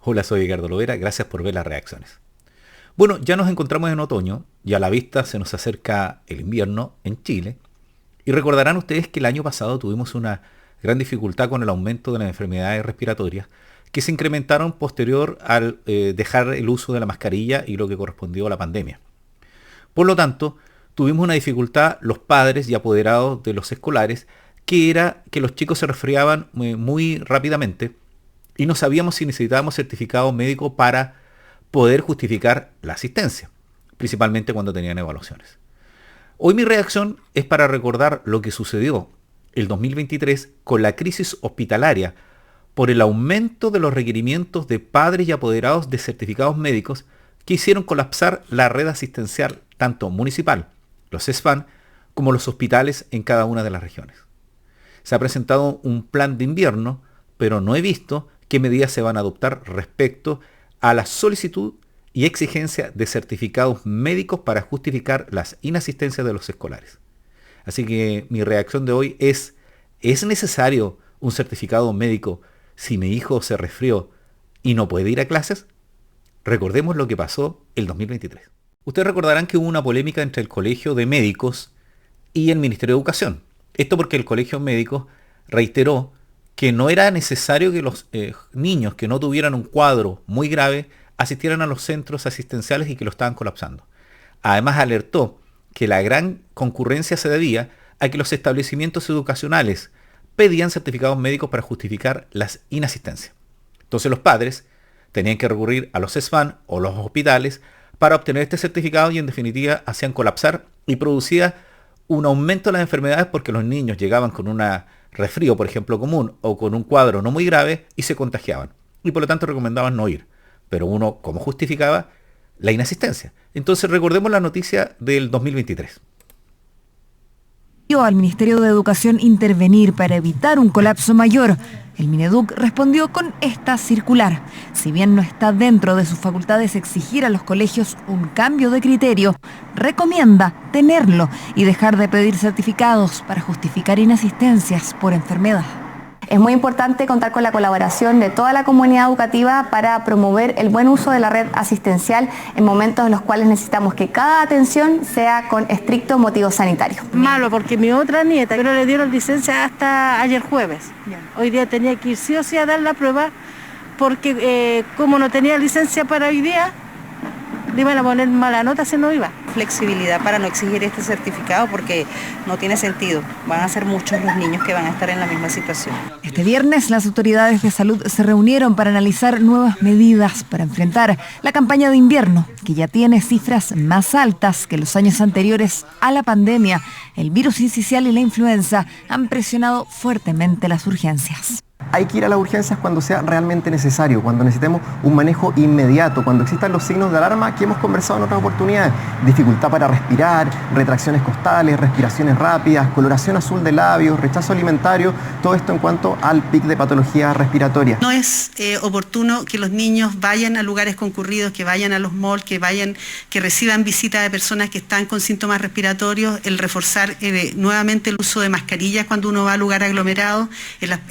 Hola, soy Ricardo Lovera, gracias por ver las reacciones. Bueno, ya nos encontramos en otoño y a la vista se nos acerca el invierno en Chile. Y recordarán ustedes que el año pasado tuvimos una gran dificultad con el aumento de las enfermedades respiratorias que se incrementaron posterior al dejar el uso de la mascarilla y lo que correspondió a la pandemia. Por lo tanto, tuvimos una dificultad los padres y apoderados de los escolares, que era que los chicos se resfriaban muy rápidamente y no sabíamos si necesitábamos certificado médico para poder justificar la asistencia, principalmente cuando tenían evaluaciones. Hoy mi reacción es para recordar lo que sucedió el 2023 con la crisis hospitalaria por el aumento de los requerimientos de padres y apoderados de certificados médicos que hicieron colapsar la red asistencial tanto municipal, los CESFAN, como los hospitales en cada una de las regiones. Se ha presentado un plan de invierno, pero no he visto qué medidas se van a adoptar respecto a la solicitud y exigencia de certificados médicos para justificar las inasistencias de los escolares. Así que mi reacción de hoy ¿es necesario un certificado médico si mi hijo se resfrió y no puede ir a clases? Recordemos lo que pasó el 2023. Ustedes recordarán que hubo una polémica entre el Colegio de Médicos y el Ministerio de Educación. Esto porque el Colegio de Médicos reiteró que no era necesario que los niños que no tuvieran un cuadro muy grave asistieran a los centros asistenciales y que lo estaban colapsando. Además alertó que la gran concurrencia se debía a que los establecimientos educacionales pedían certificados médicos para justificar las inasistencias. Entonces los padres tenían que recurrir a los CESFAN o los hospitales para obtener este certificado y en definitiva hacían colapsar y producía un aumento de las enfermedades porque los niños llegaban con un resfrío, por ejemplo, común o con un cuadro no muy grave y se contagiaban. Y por lo tanto recomendaban no ir. Pero uno, ¿cómo justificaba la inasistencia? Entonces recordemos la noticia del 2023. Al Ministerio de Educación intervenir para evitar un colapso mayor. El Mineduc respondió con esta circular. Si bien no está dentro de sus facultades exigir a los colegios un cambio de criterio, recomienda tenerlo y dejar de pedir certificados para justificar inasistencias por enfermedad. Es muy importante contar con la colaboración de toda la comunidad educativa para promover el buen uso de la red asistencial en momentos en los cuales necesitamos que cada atención sea con estricto motivo sanitario. Malo, porque mi otra nieta, pero le dieron licencia hasta ayer jueves. Hoy día tenía que ir sí o sí a dar la prueba, porque como no tenía licencia para hoy día, le iban a poner mala nota si no iba. Flexibilidad para no exigir este certificado porque no tiene sentido. Van a ser muchos los niños que van a estar en la misma situación. Este viernes las autoridades de salud se reunieron para analizar nuevas medidas para enfrentar la campaña de invierno, que ya tiene cifras más altas que los años anteriores a la pandemia. El virus incisional y la influenza han presionado fuertemente las urgencias. Hay que ir a las urgencias cuando sea realmente necesario, cuando necesitemos un manejo inmediato, cuando existan los signos de alarma que hemos conversado en otras oportunidades. Dificultad para respirar, retracciones costales, respiraciones rápidas, coloración azul de labios, rechazo alimentario, todo esto en cuanto al pic de patología respiratoria. No es oportuno que los niños vayan a lugares concurridos, que vayan a los malls, que reciban visitas de personas que están con síntomas respiratorios, el reforzar nuevamente el uso de mascarillas cuando uno va a lugar aglomerado,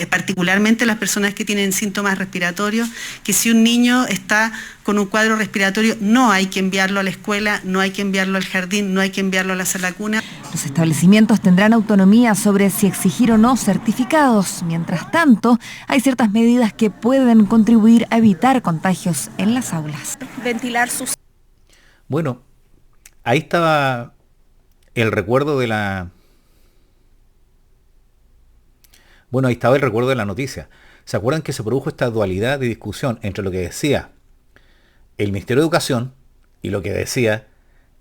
particularmente las personas que tienen síntomas respiratorios, que si un niño está con un cuadro respiratorio no hay que enviarlo a la escuela, no hay que enviarlo al jardín, no hay que enviarlo a la sala cuna. Los establecimientos tendrán autonomía sobre si exigir o no certificados. Mientras tanto, hay ciertas medidas que pueden contribuir a evitar contagios en las aulas. Ventilar sus... Bueno, ahí estaba el recuerdo de la... Bueno, ahí estaba el recuerdo de la noticia. ¿Se acuerdan que se produjo esta dualidad de discusión entre lo que decía el Ministerio de Educación y lo que decía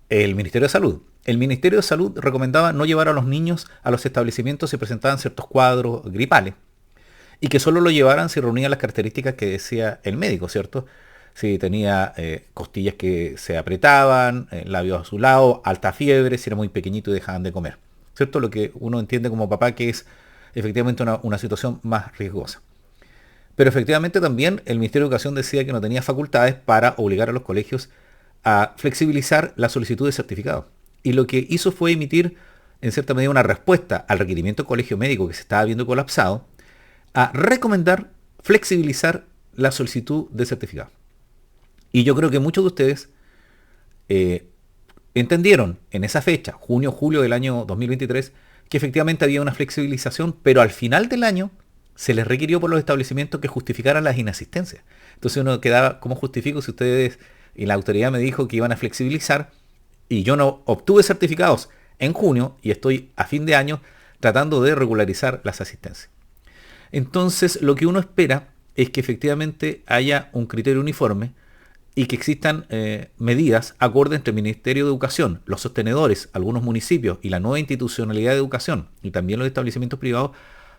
el Ministerio de Salud? El Ministerio de Salud recomendaba no llevar a los niños a los establecimientos si presentaban ciertos cuadros gripales y que solo lo llevaran si reunían las características que decía el médico, ¿cierto? Si tenía costillas que se apretaban, labios azulados, alta fiebre, si era muy pequeñito y dejaban de comer, ¿cierto? Lo que uno entiende como papá que es efectivamente una situación más riesgosa. Pero efectivamente también el Ministerio de Educación decía que no tenía facultades para obligar a los colegios a flexibilizar la solicitud de certificado. Y lo que hizo fue emitir, en cierta medida, una respuesta al requerimiento del colegio médico que se estaba viendo colapsado, a recomendar flexibilizar la solicitud de certificado. Y yo creo que muchos de ustedes entendieron en esa fecha, junio, julio del año 2023, que efectivamente había una flexibilización, pero al final del año se les requirió por los establecimientos que justificaran las inasistencias. Entonces uno quedaba, ¿cómo justifico si ustedes y la autoridad me dijo que iban a flexibilizar y yo no obtuve certificados en junio y estoy a fin de año tratando de regularizar las asistencias? Entonces lo que uno espera es que efectivamente haya un criterio uniforme y que existan medidas acordes entre el Ministerio de Educación, los sostenedores, algunos municipios y la nueva institucionalidad de educación y también los establecimientos privados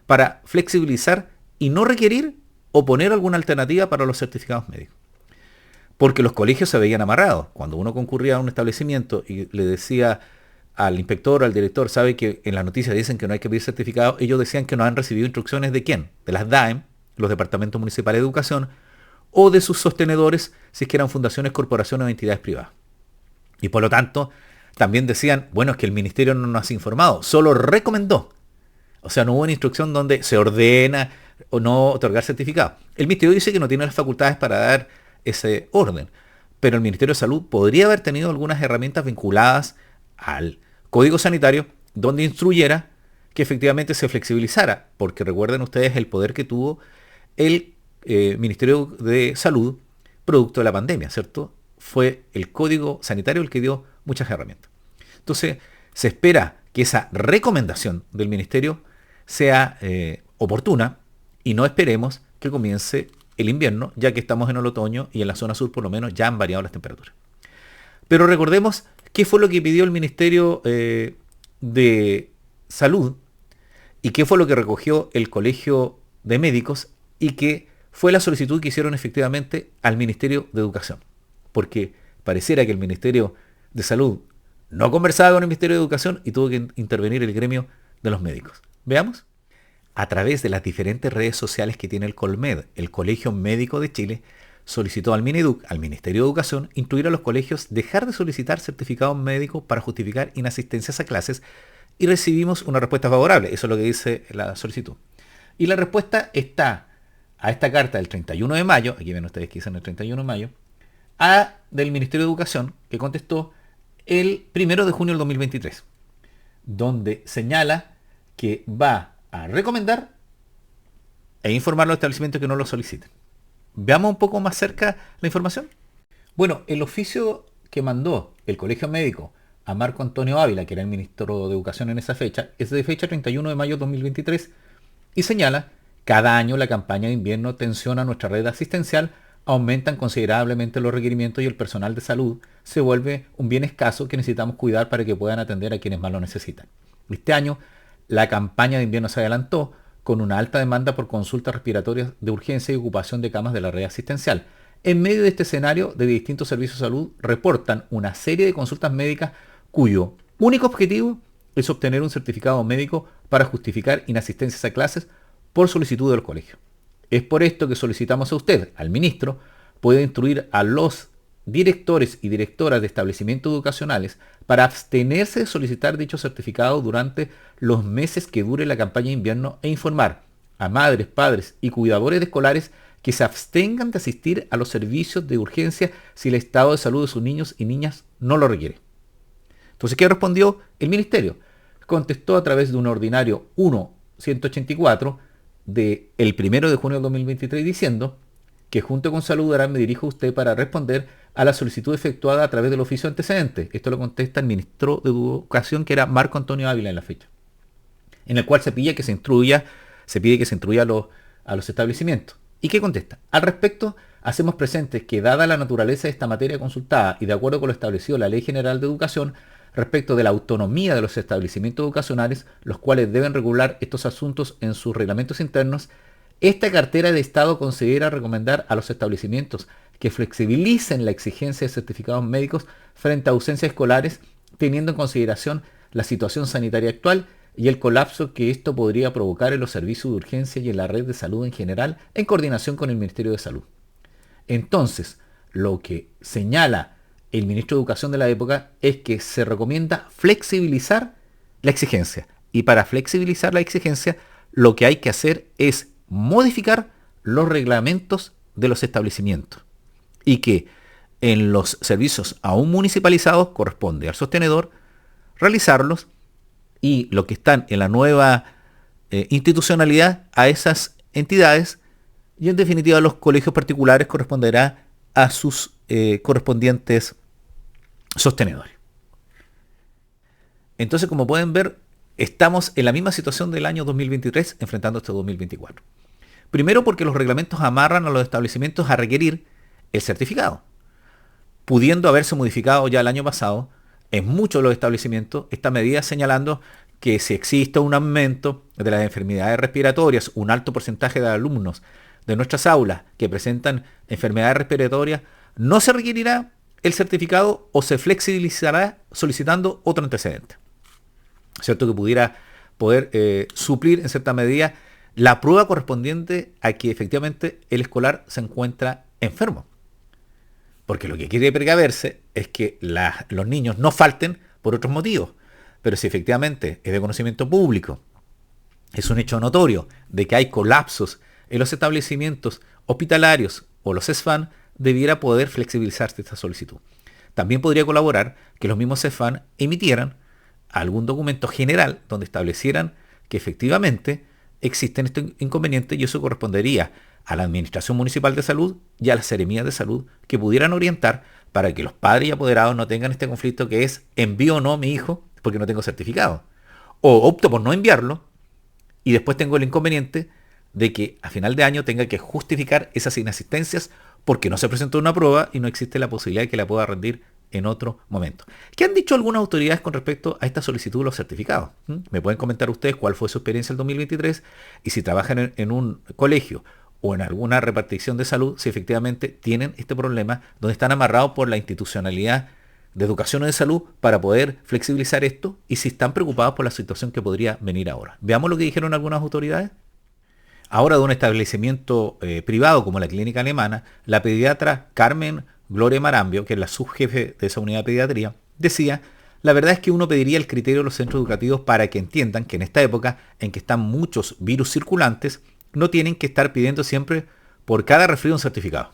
para flexibilizar y no requerir o poner alguna alternativa para los certificados médicos. Porque los colegios se veían amarrados. Cuando uno concurría a un establecimiento y le decía al inspector, al director, sabe que en las noticias dicen que no hay que pedir certificado, ellos decían que no han recibido instrucciones de quién, de las DAEM, los departamentos municipales de educación, o de sus sostenedores, si es que eran fundaciones, corporaciones o entidades privadas. Y por lo tanto, también decían, bueno, es que el ministerio no nos ha informado, solo recomendó. O sea, no hubo una instrucción donde se ordena o no otorgar certificado. El ministerio dice que no tiene las facultades para dar ese orden, pero el Ministerio de Salud podría haber tenido algunas herramientas vinculadas al Código Sanitario donde instruyera que efectivamente se flexibilizara, porque recuerden ustedes el poder que tuvo el Ministerio de Salud producto de la pandemia, ¿cierto? Fue el Código Sanitario el que dio muchas herramientas. Entonces, se espera que esa recomendación del Ministerio sea oportuna y no esperemos que comience el invierno, ya que estamos en el otoño y en la zona sur por lo menos ya han variado las temperaturas. Pero recordemos qué fue lo que pidió el Ministerio de Salud y qué fue lo que recogió el Colegio de Médicos y que fue la solicitud que hicieron efectivamente al Ministerio de Educación. Porque pareciera que el Ministerio de Salud no conversaba con el Ministerio de Educación y tuvo que intervenir el gremio de los médicos. Veamos. A través de las diferentes redes sociales que tiene el Colmed, el Colegio Médico de Chile solicitó al Mineduc, al Ministerio de Educación, instruir a los colegios dejar de solicitar certificados médicos para justificar inasistencias a clases y recibimos una respuesta favorable. Eso es lo que dice la solicitud. Y la respuesta está a esta carta del 31 de mayo, aquí ven ustedes que dicen el 31 de mayo, del Ministerio de Educación, que contestó el 1 de junio del 2023, donde señala que va a recomendar e informar a los establecimientos que no lo soliciten. Veamos un poco más cerca la información. Bueno, el oficio que mandó el Colegio Médico a Marco Antonio Ávila, que era el ministro de Educación en esa fecha, es de fecha 31 de mayo de 2023 y señala: cada año la campaña de invierno tensiona nuestra red asistencial, aumentan considerablemente los requerimientos y el personal de salud se vuelve un bien escaso que necesitamos cuidar para que puedan atender a quienes más lo necesitan. Este año la campaña de invierno se adelantó con una alta demanda por consultas respiratorias de urgencia y ocupación de camas de la red asistencial. En medio de este escenario, de distintos servicios de salud reportan una serie de consultas médicas cuyo único objetivo es obtener un certificado médico para justificar inasistencias a clases por solicitud del colegio. Es por esto que solicitamos a usted, al ministro, puede instruir a los directores y directoras de establecimientos educacionales para abstenerse de solicitar dicho certificado durante los meses que dure la campaña de invierno e informar a madres, padres y cuidadores de escolares que se abstengan de asistir a los servicios de urgencia si el estado de salud de sus niños y niñas no lo requiere. Entonces, ¿qué respondió el ministerio? Contestó a través de un ordinario 1-184 del 1 de junio de 2023 diciendo que junto con Salud ahora me dirijo a usted para responder a la solicitud efectuada a través del oficio antecedente. Esto lo contesta el ministro de Educación, que era Marco Antonio Ávila en la fecha, en el cual se pide que se instruya a los establecimientos. ¿Y qué contesta? Al respecto, hacemos presentes que dada la naturaleza de esta materia consultada y de acuerdo con lo establecido en la Ley General de Educación, respecto de la autonomía de los establecimientos educacionales, los cuales deben regular estos asuntos en sus reglamentos internos, esta cartera de Estado considera recomendar a los establecimientos que flexibilicen la exigencia de certificados médicos frente a ausencias escolares, teniendo en consideración la situación sanitaria actual y el colapso que esto podría provocar en los servicios de urgencia y en la red de salud en general, en coordinación con el Ministerio de Salud. Entonces, lo que señala el ministro de Educación de la época es que se recomienda flexibilizar la exigencia. Y para flexibilizar la exigencia, lo que hay que hacer es modificar los reglamentos de los establecimientos y que en los servicios aún municipalizados corresponde al sostenedor realizarlos, y lo que están en la nueva institucionalidad a esas entidades, y en definitiva a los colegios particulares corresponderá a sus correspondientes sostenedores. Entonces, como pueden ver, estamos en la misma situación del año 2023 enfrentando este 2024. Primero porque los reglamentos amarran a los establecimientos a requerir el certificado, pudiendo haberse modificado ya el año pasado en muchos de los establecimientos esta medida, señalando que si existe un aumento de las enfermedades respiratorias, un alto porcentaje de alumnos de nuestras aulas que presentan enfermedades respiratorias, no se requerirá el certificado o se flexibilizará solicitando otro antecedente. ¿Cierto? Que pudiera poder suplir en cierta medida la prueba correspondiente a que efectivamente el escolar se encuentra enfermo. Porque lo que quiere precaverse es que los niños no falten por otros motivos. Pero si efectivamente es de conocimiento público, es un hecho notorio de que hay colapsos en los establecimientos hospitalarios o los CESFAM, debiera poder flexibilizarse esta solicitud. También podría colaborar que los mismos CESFAM emitieran algún documento general donde establecieran que efectivamente existen estos inconvenientes, y eso correspondería a la Administración Municipal de Salud y a las Seremías de Salud, que pudieran orientar para que los padres y apoderados no tengan este conflicto que es: ¿envío o no a mi hijo porque no tengo certificado? O opto por no enviarlo y después tengo el inconveniente de que a final de año tenga que justificar esas inasistencias porque no se presentó una prueba y no existe la posibilidad de que la pueda rendir en otro momento. ¿Qué han dicho algunas autoridades con respecto a esta solicitud de los certificados? ¿Me pueden comentar ustedes cuál fue su experiencia en el 2023? Y si trabajan en un colegio o en alguna repartición de salud, si efectivamente tienen este problema donde están amarrados por la institucionalidad de educación o de salud para poder flexibilizar esto, y si están preocupados por la situación que podría venir ahora. Veamos lo que dijeron algunas autoridades. Ahora, de un establecimiento privado como la Clínica Alemana, la pediatra Carmen Gloria Marambio, que es la subjefe de esa unidad de pediatría, decía: la verdad es que uno pediría el criterio de los centros educativos para que entiendan que en esta época en que están muchos virus circulantes, no tienen que estar pidiendo siempre por cada resfrío un certificado.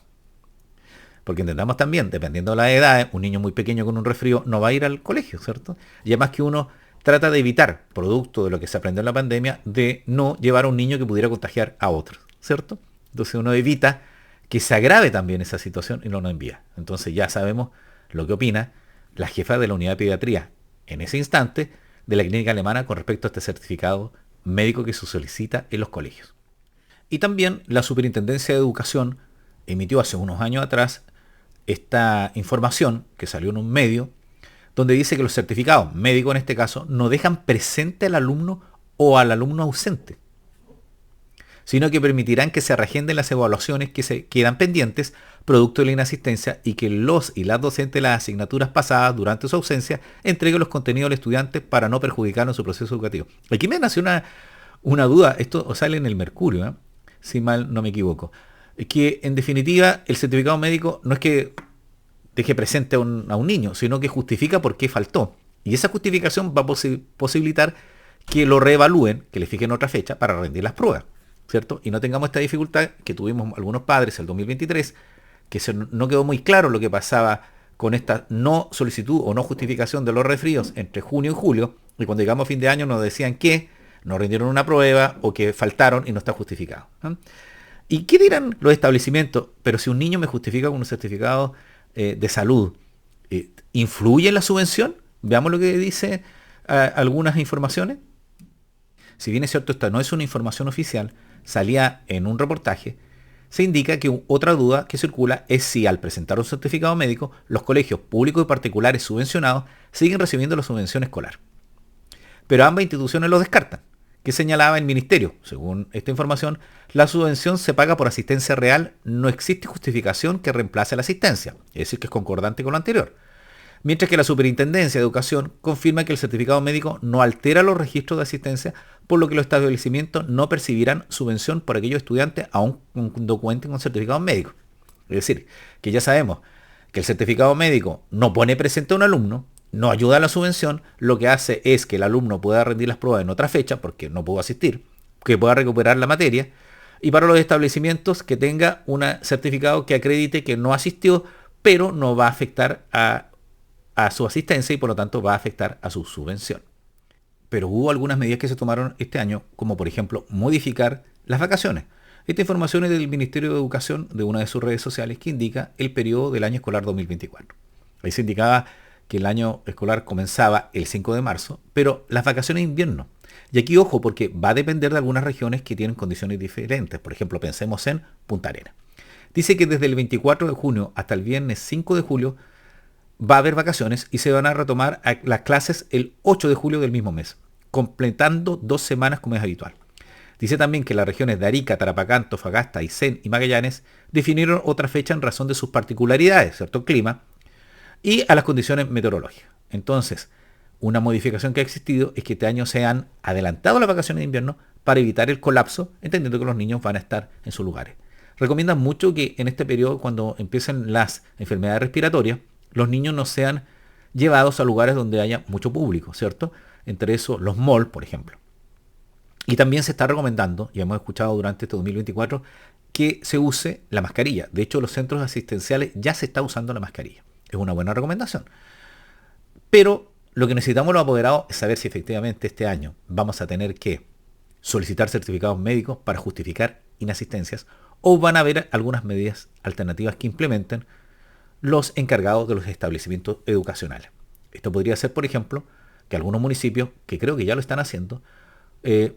Porque entendamos también, dependiendo de la edad, un niño muy pequeño con un resfrío no va a ir al colegio, ¿cierto? Y además que uno trata de evitar, producto de lo que se aprendió en la pandemia, de no llevar a un niño que pudiera contagiar a otros, ¿cierto? Entonces uno evita que se agrave también esa situación y no lo envía. Entonces ya sabemos lo que opina la jefa de la unidad de pediatría en ese instante de la Clínica Alemana con respecto a este certificado médico que se solicita en los colegios. Y también la Superintendencia de Educación emitió hace unos años atrás esta información que salió en un medio donde dice que los certificados médicos en este caso no dejan presente al alumno o al alumno ausente, sino que permitirán que se reagenden las evaluaciones que se quedan pendientes producto de la inasistencia, y que los y las docentes de las asignaturas pasadas durante su ausencia entreguen los contenidos al estudiante para no perjudicarlo en su proceso educativo. Aquí me nació una duda, esto sale en el Mercurio, si mal no me equivoco, que en definitiva el certificado médico no es que deje presente a un niño, sino que justifica por qué faltó. Y esa justificación va a posibilitar que lo reevalúen, que le fijen otra fecha para rendir las pruebas, ¿cierto? Y no tengamos esta dificultad que tuvimos algunos padres el 2023, que no quedó muy claro lo que pasaba con esta no solicitud o no justificación de los resfríos entre junio y julio, y cuando llegamos a fin de año nos decían que no rindieron una prueba o que faltaron y no está justificado. ¿Y qué dirán los establecimientos? Pero si un niño me justifica con un certificado de salud, ¿influye en la subvención? Veamos lo que dice algunas informaciones. Si bien es cierto, esta no es una información oficial, salía en un reportaje, se indica que otra duda que circula es si al presentar un certificado médico, los colegios públicos y particulares subvencionados siguen recibiendo la subvención escolar. Pero ambas instituciones lo descartan. Que señalaba el ministerio, según esta información, la subvención se paga por asistencia real, no existe justificación que reemplace la asistencia, es decir, que es concordante con lo anterior. Mientras que la Superintendencia de Educación confirma que el certificado médico no altera los registros de asistencia, por lo que los establecimientos no percibirán subvención por aquellos estudiantes aún cuando cuenten con certificado médico. Es decir, que ya sabemos que el certificado médico no pone presente a un alumno, no ayuda a la subvención, lo que hace es que el alumno pueda rendir las pruebas en otra fecha, porque no pudo asistir, que pueda recuperar la materia, Y para los establecimientos, que tenga un certificado que acredite que no asistió, pero no va a afectar a su asistencia y por lo tanto va a afectar a su subvención. Pero hubo algunas medidas que se tomaron este año, como por ejemplo modificar las vacaciones. Esta información es del Ministerio de Educación, de una de sus redes sociales, que indica el periodo del año escolar 2024. Ahí se indicaba que el año escolar comenzaba el 5 de marzo, pero las vacaciones de invierno. Y aquí ojo, porque va a depender de algunas regiones que tienen condiciones diferentes. Por ejemplo, pensemos en Punta Arenas. Dice que desde el 24 de junio hasta el viernes 5 de julio va a haber vacaciones y se van a retomar las clases el 8 de julio del mismo mes, completando 2 semanas como es habitual. Dice también que las regiones de Arica, Tarapacá, Antofagasta, Aysén y Magallanes definieron otra fecha en razón de sus particularidades, cierto clima, y a las condiciones meteorológicas. Entonces, una modificación que ha existido es que este año se han adelantado las vacaciones de invierno para evitar el colapso, entendiendo que los niños van a estar en sus lugares. Recomiendan mucho que en este periodo, cuando empiecen las enfermedades respiratorias, los niños no sean llevados a lugares donde haya mucho público, ¿cierto? Entre eso, los malls, por ejemplo. Y también se está recomendando, y hemos escuchado durante este 2024, que se use la mascarilla. De hecho, en los centros asistenciales ya se está usando la mascarilla. Es una buena recomendación. Pero lo que necesitamos los apoderados es saber si efectivamente este año vamos a tener que solicitar certificados médicos para justificar inasistencias o van a haber algunas medidas alternativas que implementen los encargados de los establecimientos educacionales. Esto podría ser, por ejemplo, que algunos municipios, que creo que ya lo están haciendo,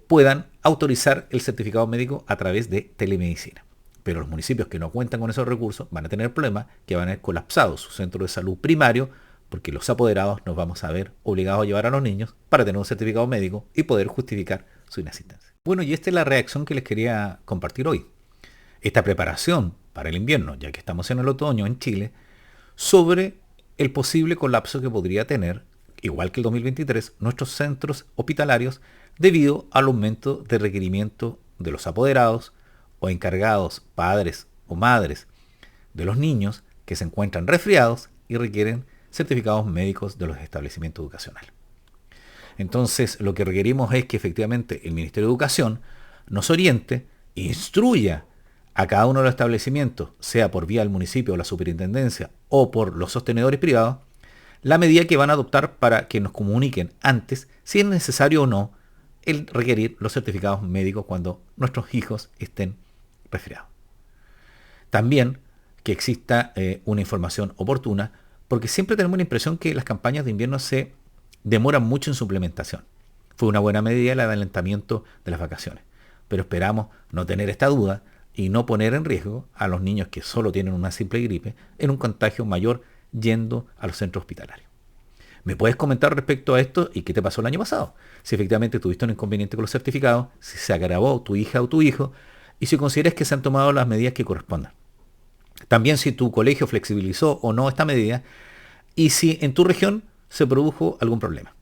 puedan autorizar el certificado médico a través de telemedicina. Pero los municipios que no cuentan con esos recursos van a tener problemas, que van a haber colapsado su centro de salud primario, porque los apoderados nos vamos a ver obligados a llevar a los niños para tener un certificado médico y poder justificar su inasistencia. Bueno, y esta es la reacción que les quería compartir hoy. Esta preparación para el invierno, ya que estamos en el otoño en Chile, sobre el posible colapso que podría tener, igual que el 2023, nuestros centros hospitalarios debido al aumento de requerimiento de los apoderados o encargados, padres o madres de los niños que se encuentran resfriados y requieren certificados médicos de los establecimientos educacionales. Entonces, lo que requerimos es que efectivamente el Ministerio de Educación nos oriente, instruya a cada uno de los establecimientos, sea por vía del municipio o la superintendencia o por los sostenedores privados, la medida que van a adoptar para que nos comuniquen antes si es necesario o no el requerir los certificados médicos cuando nuestros hijos estén resfriados. También que exista una información oportuna, porque siempre tenemos la impresión que las campañas de invierno se demoran mucho en su implementación. Fue una buena medida el adelantamiento de las vacaciones, pero esperamos no tener esta duda y no poner en riesgo a los niños que solo tienen una simple gripe en un contagio mayor yendo a los centros hospitalarios. ¿Me puedes comentar respecto a esto y qué te pasó el año pasado? Si efectivamente tuviste un inconveniente con los certificados, si se agravó tu hija o tu hijo y si consideras que se han tomado las medidas que correspondan. También si tu colegio flexibilizó o no esta medida y si en tu región se produjo algún problema.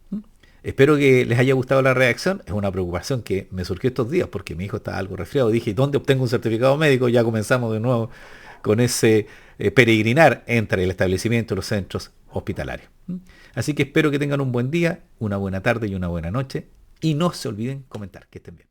Espero que les haya gustado la reacción. Es una preocupación que me surgió estos días porque mi hijo estaba algo resfriado. Dije, ¿dónde obtengo un certificado médico? Ya comenzamos de nuevo con ese peregrinar entre el establecimiento y los centros hospitalarios. Así que espero que tengan un buen día, una buena tarde y una buena noche. Y no se olviden comentar. Que estén bien.